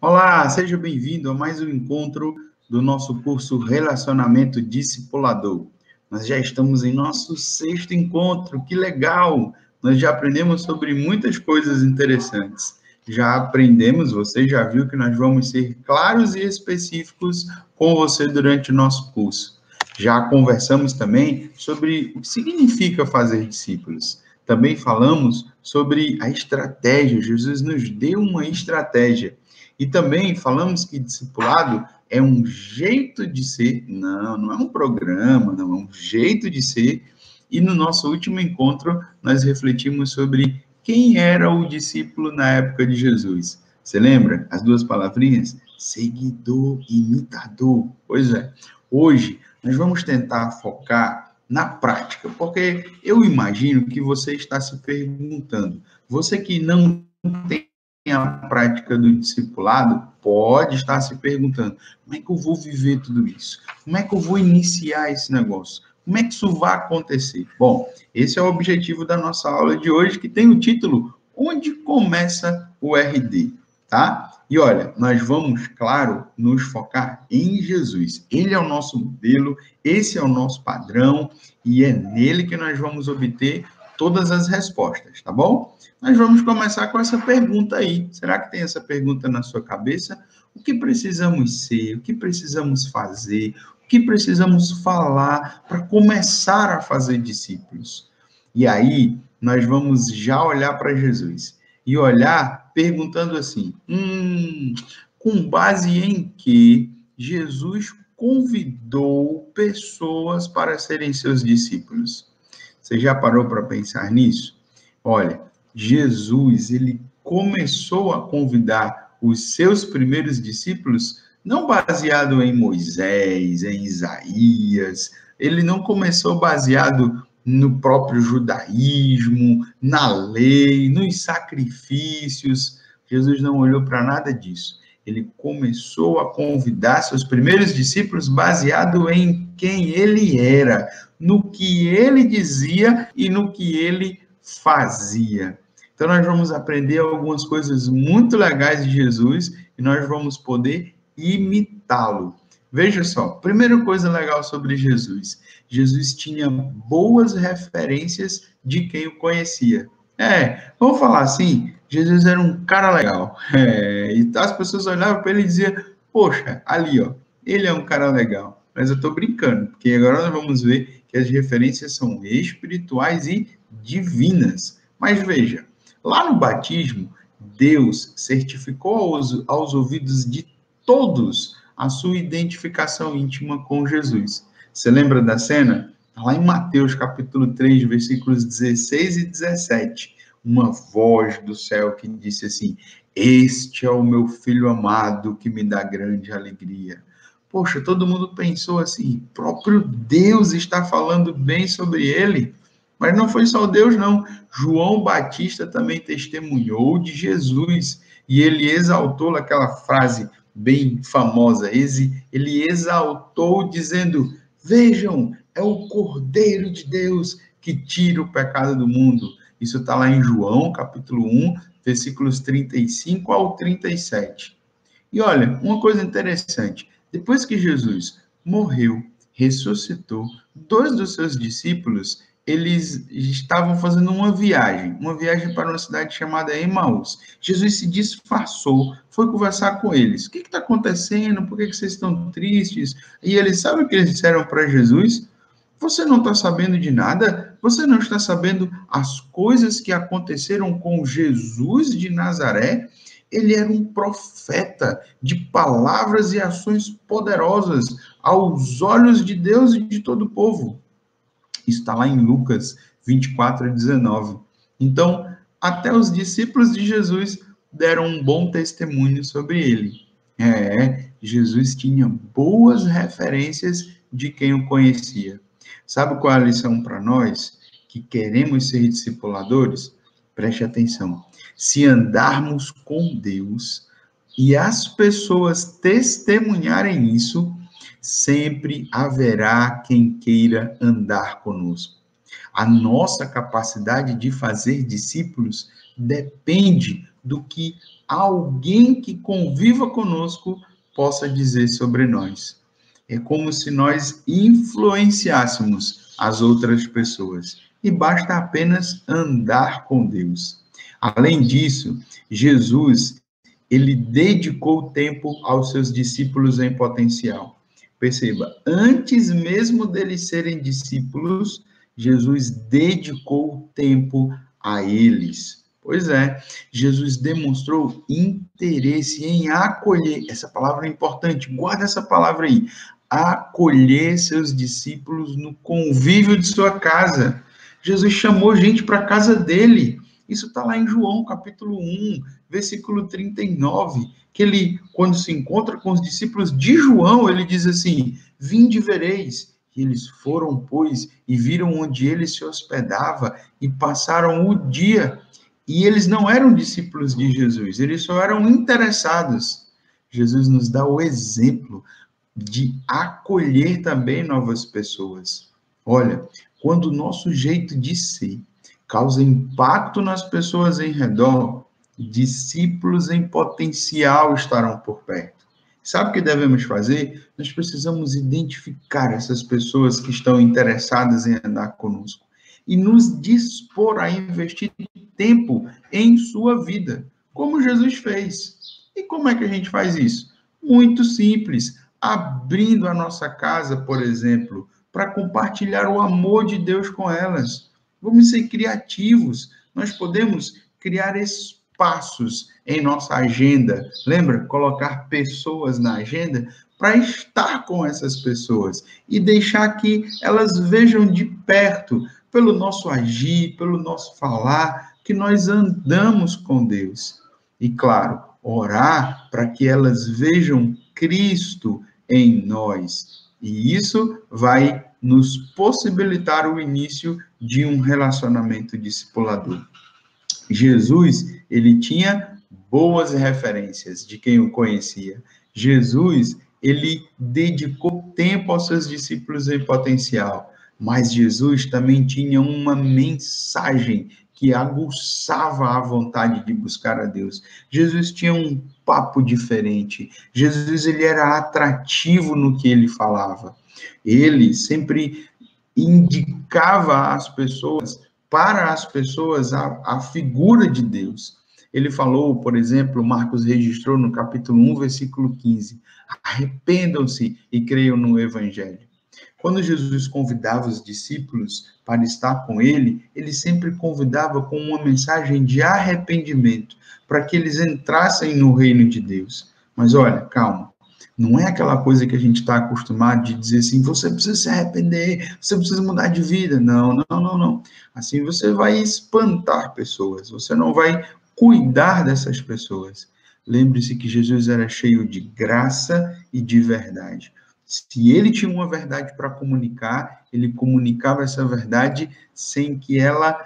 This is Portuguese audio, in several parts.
Olá, seja bem-vindo a mais um encontro do nosso curso Relacionamento Discipulador. Nós já estamos em nosso sexto encontro, que legal! Nós já aprendemos sobre muitas coisas interessantes. Já aprendemos, você já viu que nós vamos ser claros e específicos com você durante o nosso curso. Já conversamos também sobre o que significa fazer discípulos. Também falamos sobre a estratégia. Jesus nos deu uma estratégia. E também falamos que discipulado é um jeito de ser, não é um programa, não é um jeito de ser. E no nosso último encontro, nós refletimos sobre quem era o discípulo na época de Jesus. Você lembra? As duas palavrinhas? Seguidor, imitador. Pois é. Hoje, nós vamos tentar focar na prática, porque eu imagino que você está se perguntando, você que não tem a prática do discipulado, pode estar se perguntando, como é que eu vou viver tudo isso? Como é que eu vou iniciar esse negócio? Como é que isso vai acontecer? Bom, esse é o objetivo da nossa aula de hoje, que tem o título Onde Começa o RD, tá? E olha, nós vamos, claro, nos focar em Jesus. Ele é o nosso modelo, esse é o nosso padrão, e é nele que nós vamos obter todas as respostas, tá bom? Nós vamos começar com essa pergunta aí. Será que tem essa pergunta na sua cabeça? O que precisamos ser? O que precisamos fazer? O que precisamos falar para começar a fazer discípulos? E aí, nós vamos já olhar para Jesus e olhar perguntando assim: com base em que Jesus convidou pessoas para serem seus discípulos? Você já parou para pensar nisso? Olha, Jesus, ele começou a convidar os seus primeiros discípulos não baseado em Moisés, em Isaías, ele não começou baseado no próprio judaísmo, na lei, nos sacrifícios. Jesus não olhou para nada disso. Ele começou a convidar seus primeiros discípulos baseado em quem ele era, no que ele dizia e no que ele fazia. Então, nós vamos aprender algumas coisas muito legais de Jesus e nós vamos poder imitá-lo. Veja só, primeira coisa legal sobre Jesus. Jesus tinha boas referências de quem o conhecia. Vamos falar assim, Jesus era um cara legal. E as pessoas olhavam para ele e diziam, poxa, ali, ó, ele é um cara legal. Mas eu estou brincando, porque agora nós vamos ver que as referências são espirituais e divinas. Mas veja, lá no batismo, Deus certificou aos ouvidos de todos a sua identificação íntima com Jesus. Você lembra da cena? Lá em Mateus capítulo 3, versículos 16 e 17, uma voz do céu que disse assim, este é o meu filho amado que me dá grande alegria. Poxa, todo mundo pensou assim, próprio Deus está falando bem sobre ele. Mas não foi só Deus, não. João Batista também testemunhou de Jesus. E ele exaltou aquela frase bem famosa. Ele exaltou dizendo, vejam, é o Cordeiro de Deus que tira o pecado do mundo. Isso está lá em João, capítulo 1, versículos 35 ao 37. E olha, uma coisa interessante. Depois que Jesus morreu, ressuscitou, dois dos seus discípulos, eles estavam fazendo uma viagem para uma cidade chamada Emaús. Jesus se disfarçou, foi conversar com eles. O que está acontecendo? Por que vocês estão tristes? E eles, sabem o que eles disseram para Jesus? Você não está sabendo de nada? Você não está sabendo as coisas que aconteceram com Jesus de Nazaré? Ele era um profeta de palavras e ações poderosas aos olhos de Deus e de todo o povo. Isso está lá em Lucas 24 a 19. Então, até os discípulos de Jesus deram um bom testemunho sobre ele. Jesus tinha boas referências de quem o conhecia. Sabe qual é a lição para nós que queremos ser discipuladores? Preste atenção. Se andarmos com Deus e as pessoas testemunharem isso, sempre haverá quem queira andar conosco. A nossa capacidade de fazer discípulos depende do que alguém que conviva conosco possa dizer sobre nós. É como se nós influenciássemos as outras pessoas. E basta apenas andar com Deus. Além disso, Jesus, ele dedicou tempo aos seus discípulos em potencial. Perceba, antes mesmo deles serem discípulos, Jesus dedicou tempo a eles. Pois é, Jesus demonstrou interesse em acolher, essa palavra é importante, guarda essa palavra aí, acolher seus discípulos no convívio de sua casa. Jesus chamou gente para a casa dele. Isso está lá em João, capítulo 1, versículo 39, que ele, quando se encontra com os discípulos de João, ele diz assim, vinde e vereis. E eles foram, pois, e viram onde ele se hospedava e passaram o dia. E eles não eram discípulos de Jesus, eles só eram interessados. Jesus nos dá o exemplo de acolher também novas pessoas. Olha, quando o nosso jeito de ser causa impacto nas pessoas em redor, discípulos em potencial estarão por perto. Sabe o que devemos fazer? Nós precisamos identificar essas pessoas que estão interessadas em andar conosco e nos dispor a investir tempo em sua vida, como Jesus fez. E como é que a gente faz isso? Muito simples, abrindo a nossa casa, por exemplo, para compartilhar o amor de Deus com elas. Vamos ser criativos. Nós podemos criar espaços em nossa agenda. Lembra? Colocar pessoas na agenda para estar com essas pessoas e deixar que elas vejam de perto, pelo nosso agir, pelo nosso falar, que nós andamos com Deus. E, claro, orar para que elas vejam Cristo em nós. E isso vai nos possibilitar o início de um relacionamento discipulador. Jesus, ele tinha boas referências de quem o conhecia. Jesus, ele dedicou tempo aos seus discípulos em potencial, mas Jesus também tinha uma mensagem que aguçava a vontade de buscar a Deus. Jesus tinha um papo diferente. Jesus, ele era atrativo no que ele falava. Ele sempre indicava às pessoas, para as pessoas, a figura de Deus. Ele falou, por exemplo, Marcos registrou no capítulo 1, versículo 15, arrependam-se e creiam no Evangelho. Quando Jesus convidava os discípulos para estar com ele, ele sempre convidava com uma mensagem de arrependimento, para que eles entrassem no reino de Deus. Mas olha, calma, não é aquela coisa que a gente está acostumado de dizer assim, você precisa se arrepender, você precisa mudar de vida. Não. Assim você vai espantar pessoas, você não vai cuidar dessas pessoas. Lembre-se que Jesus era cheio de graça e de verdade. Se ele tinha uma verdade para comunicar, ele comunicava essa verdade sem que ela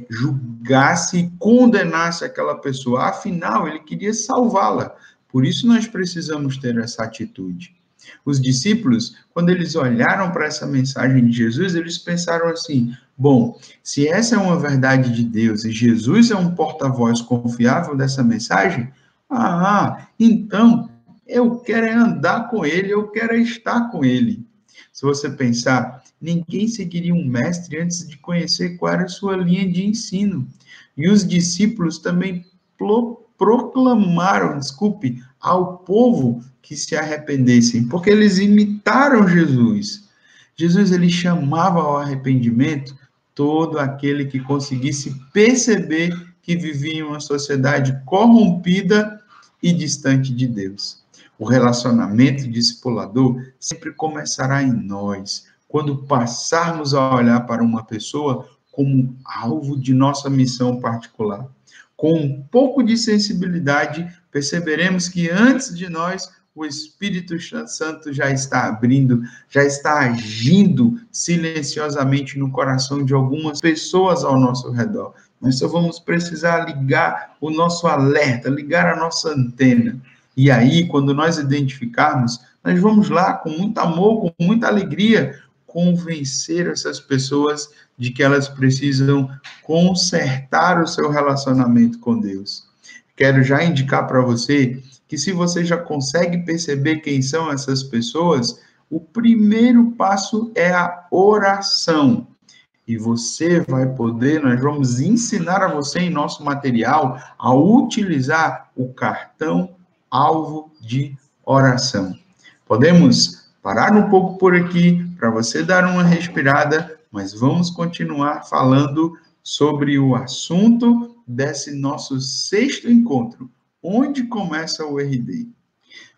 julgasse e condenasse aquela pessoa. Afinal, ele queria salvá-la. Por isso nós precisamos ter essa atitude. Os discípulos, quando eles olharam para essa mensagem de Jesus, eles pensaram assim, bom, se essa é uma verdade de Deus e Jesus é um porta-voz confiável dessa mensagem, então eu quero andar com ele, eu quero estar com ele. Se você pensar, ninguém seguiria um mestre antes de conhecer qual era a sua linha de ensino. E os discípulos também proclamaram, ao povo que se arrependessem, porque eles imitaram Jesus. Jesus, ele chamava ao arrependimento todo aquele que conseguisse perceber que vivia em uma sociedade corrompida e distante de Deus. O relacionamento discipulador sempre começará em nós, quando passarmos a olhar para uma pessoa como alvo de nossa missão particular. Com um pouco de sensibilidade, perceberemos que antes de nós, o Espírito Santo já está abrindo, já está agindo silenciosamente no coração de algumas pessoas ao nosso redor. Nós só vamos precisar ligar o nosso alerta, ligar a nossa antena. E aí, quando nós identificarmos, nós vamos lá com muito amor, com muita alegria, convencer essas pessoas de que elas precisam consertar o seu relacionamento com Deus. quero já indicar para você que se você já consegue perceber quem são essas pessoas, o primeiro passo é a oração. E você vai poder, nós vamos ensinar a você em nosso material a utilizar o cartão alvo de oração. Podemos parar um pouco por aqui para você dar uma respirada, mas vamos continuar falando sobre o assunto desse nosso 6º encontro. Onde começa o RD?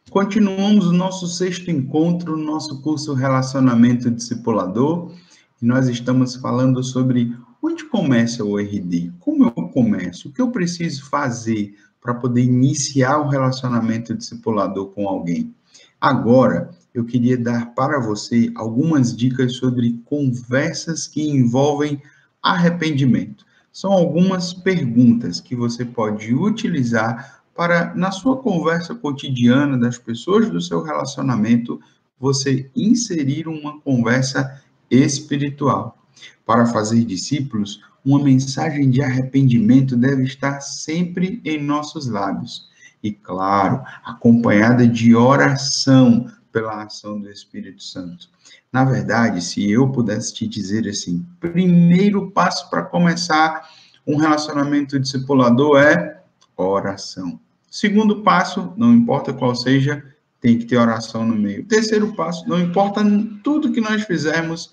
Continuamos o nosso 6º encontro, nosso curso Relacionamento Discipulador, e nós estamos falando sobre onde começa o RD, como eu começo, o que eu preciso fazer para poder iniciar o relacionamento discipulador com alguém. Agora, eu queria dar para você algumas dicas sobre conversas que envolvem arrependimento. São algumas perguntas que você pode utilizar para, na sua conversa cotidiana das pessoas do seu relacionamento, você inserir uma conversa espiritual. Para fazer discípulos, uma mensagem de arrependimento deve estar sempre em nossos lábios. E, claro, acompanhada de oração pela ação do Espírito Santo. Na verdade, se eu pudesse te dizer assim, primeiro passo para começar um relacionamento discipulador é oração. Segundo passo, não importa qual seja, tem que ter oração no meio. Terceiro passo, não importa tudo que nós fizermos,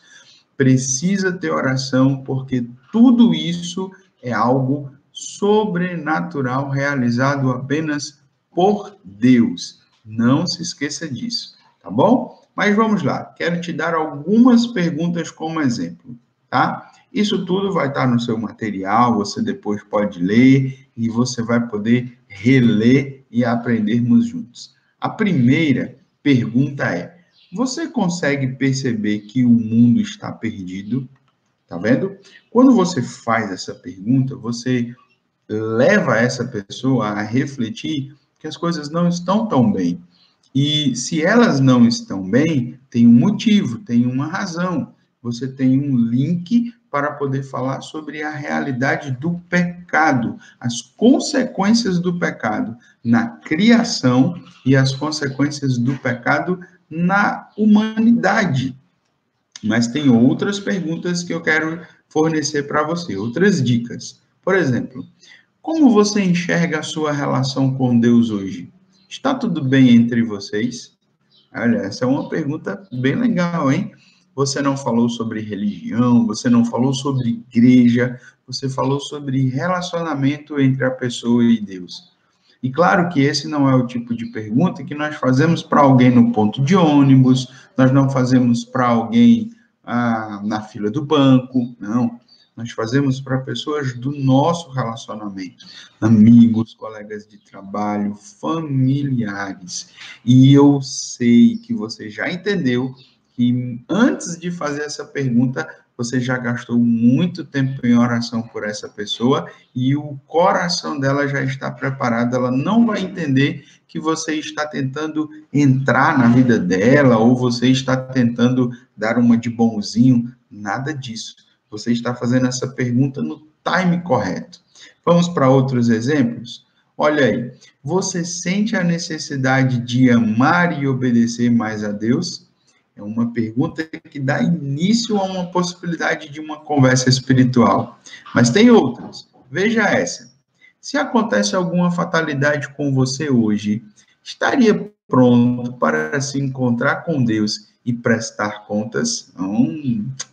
precisa ter oração, porque tudo isso é algo sobrenatural realizado apenas por Deus. Não se esqueça disso, tá bom? Mas vamos lá, quero te dar algumas perguntas como exemplo, tá? Isso tudo vai estar no seu material, você depois pode ler e você vai poder reler e aprendermos juntos. A primeira pergunta é: você consegue perceber que o mundo está perdido? Tá vendo? Quando você faz essa pergunta, você leva essa pessoa a refletir que as coisas não estão tão bem. E se elas não estão bem, tem um motivo, tem uma razão. Você tem um link para poder falar sobre a realidade do pecado, as consequências do pecado na criação e as consequências do pecado na humanidade. Mas tem outras perguntas que eu quero fornecer para você, outras dicas. Por exemplo, como você enxerga a sua relação com Deus hoje? Está tudo bem entre vocês? Olha, essa é uma pergunta bem legal, hein? Você não falou sobre religião, você não falou sobre igreja, você falou sobre relacionamento entre a pessoa e Deus. E claro que esse não é o tipo de pergunta que nós fazemos para alguém no ponto de ônibus, nós não fazemos para alguém na fila do banco, não. Nós fazemos para pessoas do nosso relacionamento, amigos, colegas de trabalho, familiares. E eu sei que você já entendeu que antes de fazer essa pergunta, você já gastou muito tempo em oração por essa pessoa e o coração dela já está preparado, ela não vai entender que você está tentando entrar na vida dela ou você está tentando dar uma de bonzinho, nada disso. Você está fazendo essa pergunta no time correto. Vamos para outros exemplos? Olha aí, você sente a necessidade de amar e obedecer mais a Deus? É uma pergunta que dá início a uma possibilidade de uma conversa espiritual. Mas tem outras. Veja essa. Se acontece alguma fatalidade com você hoje, estaria pronto para se encontrar com Deus e prestar contas?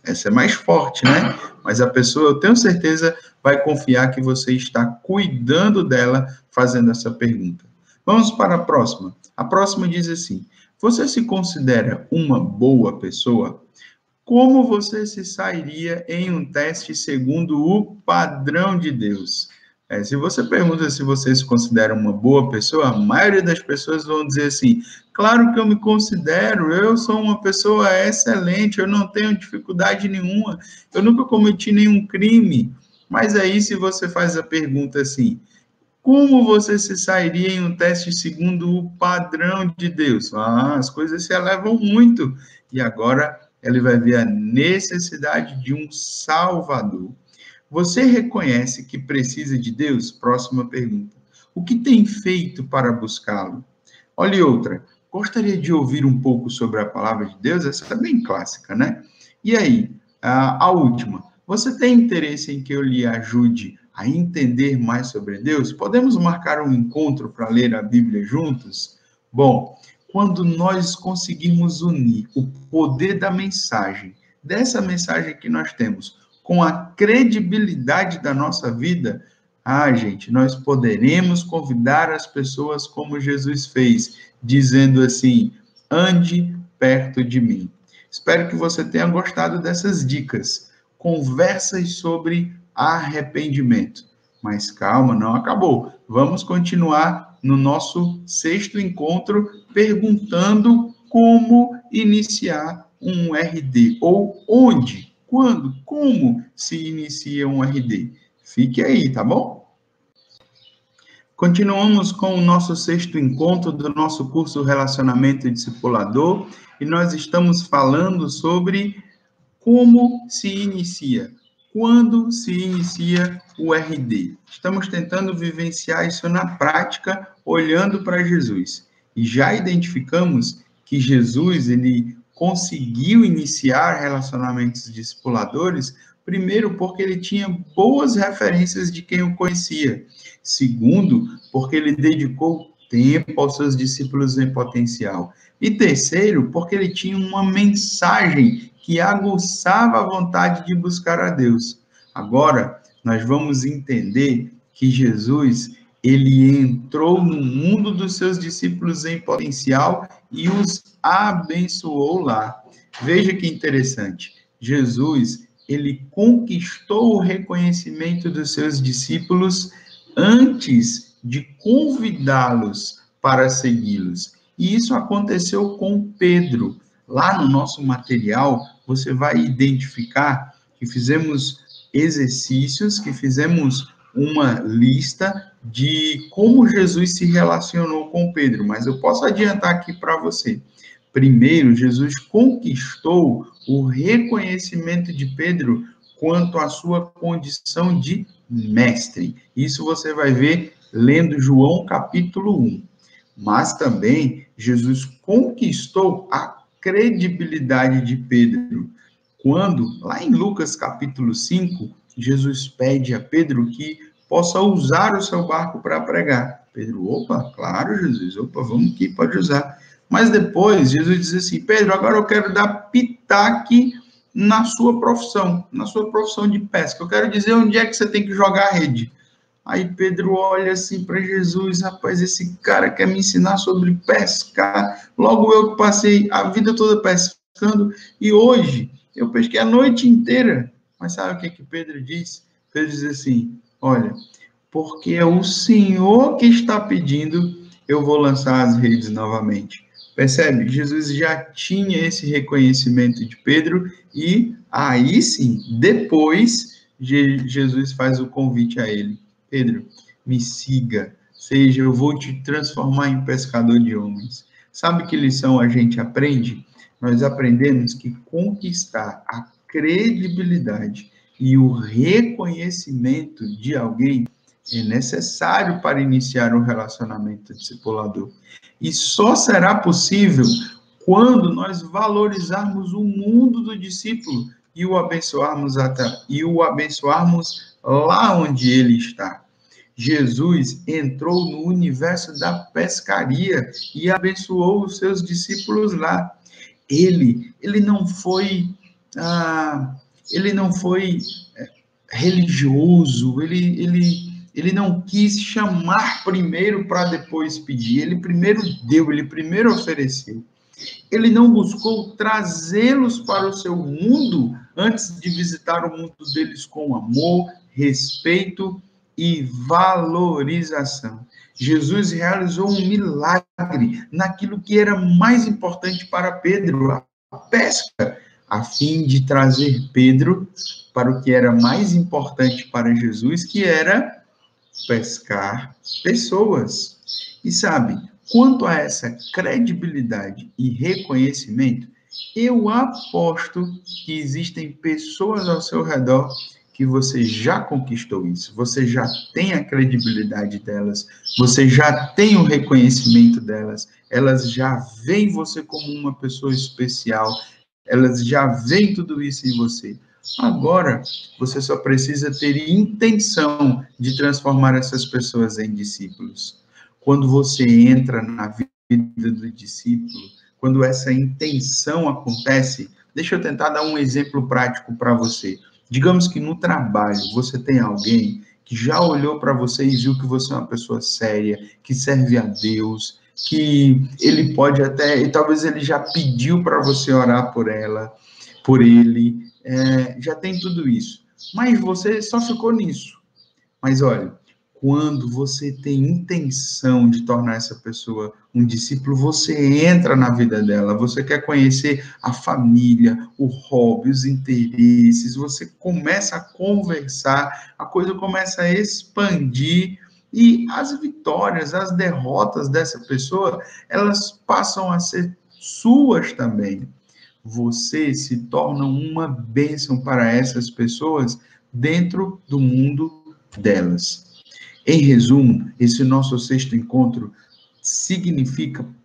Essa é mais forte, né? Mas a pessoa, eu tenho certeza, vai confiar que você está cuidando dela fazendo essa pergunta. Vamos para a próxima. A próxima diz assim: você se considera uma boa pessoa? Como você se sairia em um teste segundo o padrão de Deus? Se você pergunta se você se considera uma boa pessoa, a maioria das pessoas vão dizer assim: claro que eu me considero, eu sou uma pessoa excelente, eu não tenho dificuldade nenhuma, eu nunca cometi nenhum crime. Mas aí, se você faz a pergunta assim: como você se sairia em um teste segundo o padrão de Deus? As coisas se elevam muito. E agora ele vai ver a necessidade de um Salvador. Você reconhece que precisa de Deus? Próxima pergunta. O que tem feito para buscá-lo? Olha outra. Gostaria de ouvir um pouco sobre a palavra de Deus? Essa é bem clássica, né? E aí, a última. Você tem interesse em que eu lhe ajude a entender mais sobre Deus? Podemos marcar um encontro para ler a Bíblia juntos? Bom, quando nós conseguirmos unir o poder da mensagem, dessa mensagem que nós temos, com a credibilidade da nossa vida, gente, nós poderemos convidar as pessoas como Jesus fez, dizendo assim: ande perto de mim. Espero que você tenha gostado dessas dicas. Conversas sobre arrependimento. Mas calma, não acabou. Vamos continuar no nosso 6º encontro perguntando como iniciar um RD, ou onde, quando, como se inicia um RD. Fique aí, tá bom? Continuamos com o nosso 6º encontro do nosso curso Relacionamento Discipulador e nós estamos falando sobre como se inicia, quando se inicia o RD. Estamos tentando vivenciar isso na prática, olhando para Jesus. E já identificamos que Jesus, ele conseguiu iniciar relacionamentos discipuladores, primeiro, porque ele tinha boas referências de quem o conhecia. Segundo, porque ele dedicou tempo aos seus discípulos em potencial. E terceiro, porque ele tinha uma mensagem que aguçava a vontade de buscar a Deus. Agora, nós vamos entender que Jesus, ele entrou no mundo dos seus discípulos em potencial e os abençoou lá. Veja que interessante. Jesus, ele conquistou o reconhecimento dos seus discípulos antes de convidá-los para segui-los. E isso aconteceu com Pedro. Lá no nosso material, você vai identificar que fizemos exercícios, que fizemos uma lista de como Jesus se relacionou com Pedro, mas eu posso adiantar aqui para você. Primeiro, Jesus conquistou o reconhecimento de Pedro quanto à sua condição de mestre. Isso você vai ver lendo João capítulo 1. Mas também Jesus conquistou a credibilidade de Pedro. Quando, lá em Lucas capítulo 5, Jesus pede a Pedro que possa usar o seu barco para pregar. Pedro, opa, claro, Jesus, opa, vamos aqui, pode usar. Mas depois, Jesus diz assim, Pedro, agora eu quero dar pitaque na sua profissão de pesca. Eu quero dizer onde é que você tem que jogar a rede. Aí Pedro olha assim para Jesus, rapaz, esse cara quer me ensinar sobre pescar. Logo eu que passei a vida toda pescando e hoje eu pesquei a noite inteira. Mas sabe o que Pedro diz? Pedro diz assim, olha, porque é o Senhor que está pedindo, eu vou lançar as redes novamente. Percebe? Jesus já tinha esse reconhecimento de Pedro e aí sim, depois Jesus faz o convite a ele. Pedro, me siga, seja, eu vou te transformar em pescador de homens. Sabe que lição a gente aprende? Nós aprendemos que conquistar a credibilidade e o reconhecimento de alguém é necessário para iniciar um relacionamento discipulador. E só será possível quando nós valorizarmos o mundo do discípulo e o abençoarmos lá onde ele está. Jesus entrou no universo da pescaria e abençoou os seus discípulos lá. Ele não foi religioso, ele não quis chamar primeiro para depois pedir, ele primeiro deu, ele primeiro ofereceu. Ele não buscou trazê-los para o seu mundo antes de visitar o mundo deles com amor, respeito e valorização. Jesus realizou um milagre naquilo que era mais importante para Pedro, a pesca, a fim de trazer Pedro para o que era mais importante para Jesus, que era pescar pessoas. E sabe, quanto a essa credibilidade e reconhecimento, eu aposto que existem pessoas ao seu redor que você já conquistou isso, você já tem a credibilidade delas, você já tem o reconhecimento delas, elas já veem você como uma pessoa especial, elas já veem tudo isso em você. Agora, você só precisa ter intenção de transformar essas pessoas em discípulos. Quando você entra na vida do discípulo, quando essa intenção acontece, deixa eu tentar dar um exemplo prático para você. Digamos que no trabalho você tem alguém que já olhou para você e viu que você é uma pessoa séria, que serve a Deus, que ele pode até, e talvez ele já pediu para você orar por ela, por ele, já tem tudo isso. Mas você só ficou nisso. Mas olha, quando você tem intenção de tornar essa pessoa um discípulo, você entra na vida dela, você quer conhecer a família, o hobby, os interesses, você começa a conversar, a coisa começa a expandir e as vitórias, as derrotas dessa pessoa, elas passam a ser suas também. Você se torna uma bênção para essas pessoas dentro do mundo delas. Em resumo, esse nosso sexto encontro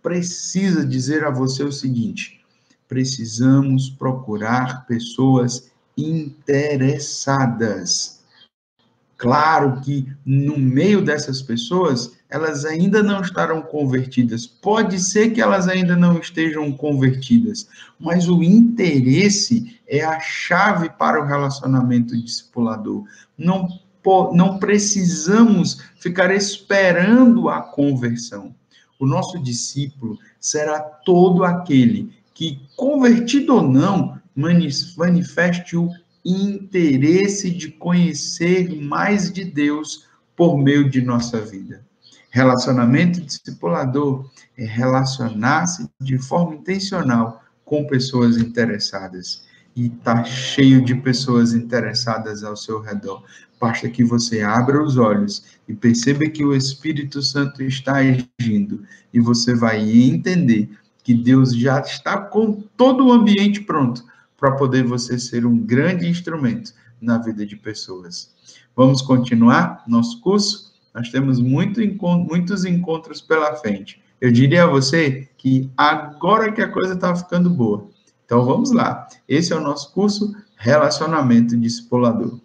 precisa dizer a você o seguinte: precisamos procurar pessoas interessadas. Claro que no meio dessas pessoas, elas ainda não estarão convertidas. Pode ser que elas ainda não estejam convertidas, mas o interesse é a chave para o relacionamento discipulador. Não precisamos ficar esperando a conversão. O nosso discípulo será todo aquele que, convertido ou não, manifeste o interesse de conhecer mais de Deus por meio de nossa vida. Relacionamento discipulador é relacionar-se de forma intencional com pessoas interessadas. E está cheio de pessoas interessadas ao seu redor. Basta que você abra os olhos e perceba que o Espírito Santo está agindo. E você vai entender que Deus já está com todo o ambiente pronto para poder você ser um grande instrumento na vida de pessoas. Vamos continuar nosso curso? Nós temos muitos encontros pela frente. Eu diria a você que agora que a coisa está ficando boa. Então vamos lá. Esse é o nosso curso Relacionamento Discipulador.